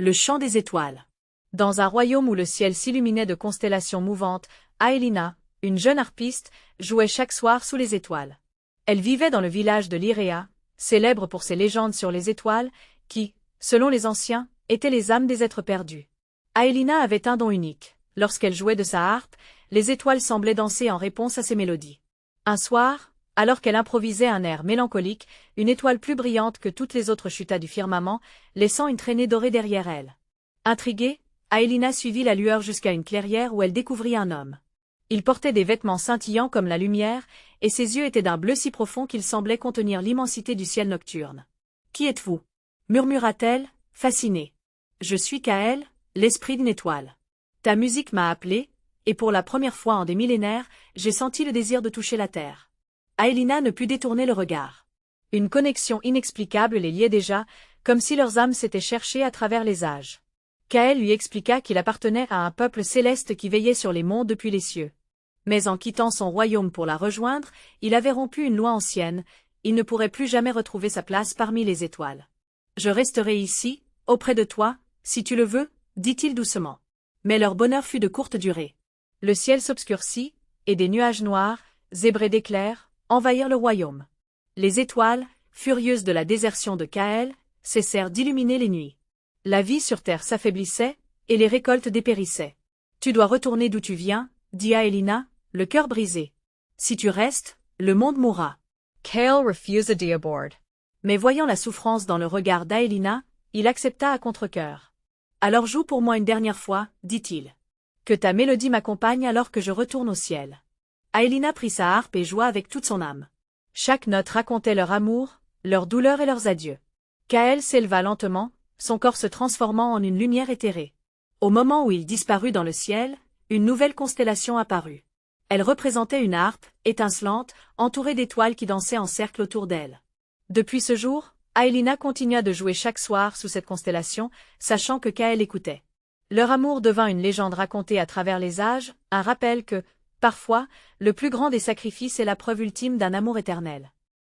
Le chant des étoiles. Dans un royaume où le ciel s'illuminait de constellations mouvantes, Aelina, une jeune harpiste, jouait chaque soir sous les étoiles. Elle vivait dans le village de Lyréa, célèbre pour ses légendes sur les étoiles, qui, selon les anciens, étaient les âmes des êtres perdus. Aelina avait un don unique. Lorsqu'elle jouait de sa harpe, les étoiles semblaient danser en réponse à ses mélodies. Un soir, alors qu'elle improvisait un air mélancolique, une étoile plus brillante que toutes les autres chuta du firmament, laissant une traînée dorée derrière elle. Intriguée, Aelina suivit la lueur jusqu'à une clairière où elle découvrit un homme. Il portait des vêtements scintillants comme la lumière, et ses yeux étaient d'un bleu si profond qu'ils semblaient contenir l'immensité du ciel nocturne. « Qui êtes-vous » murmura-t-elle, fascinée. « Je suis Kael, l'esprit d'une étoile. Ta musique m'a appelée, et pour la première fois en des millénaires, j'ai senti le désir de toucher la terre. » Aelina ne put détourner le regard. Une connexion inexplicable les liait déjà, comme si leurs âmes s'étaient cherchées à travers les âges. Kael lui expliqua qu'il appartenait à un peuple céleste qui veillait sur les monts depuis les cieux. Mais en quittant son royaume pour la rejoindre, il avait rompu une loi ancienne, il ne pourrait plus jamais retrouver sa place parmi les étoiles. « Je resterai ici, auprès de toi, si tu le veux, dit-il doucement. Mais leur bonheur fut de courte durée. Le ciel s'obscurcit, et des nuages noirs, zébrés d'éclairs, envahirent le royaume. Les étoiles, furieuses de la désertion de Kael, cessèrent d'illuminer les nuits. La vie sur terre s'affaiblissait, et les récoltes dépérissaient. « Tu dois retourner d'où tu viens, » dit Aelina, le cœur brisé. « Si tu restes, le monde mourra. » Kael refused to board. Mais voyant la souffrance dans le regard d'Aelina, il accepta à contre-cœur. « Alors joue pour moi une dernière fois, dit-il. Que ta mélodie m'accompagne alors que je retourne au ciel. » Aelina prit sa harpe et joua avec toute son âme. Chaque note racontait leur amour, leur douleur et leurs adieux. Kael s'éleva lentement, son corps se transformant en une lumière éthérée. Au moment où il disparut dans le ciel, une nouvelle constellation apparut. Elle représentait une harpe, étincelante, entourée d'étoiles qui dansaient en cercle autour d'elle. Depuis ce jour, Aelina continua de jouer chaque soir sous cette constellation, sachant que Kael écoutait. Leur amour devint une légende racontée à travers les âges, un rappel que, parfois, le plus grand des sacrifices est la preuve ultime d'un amour éternel.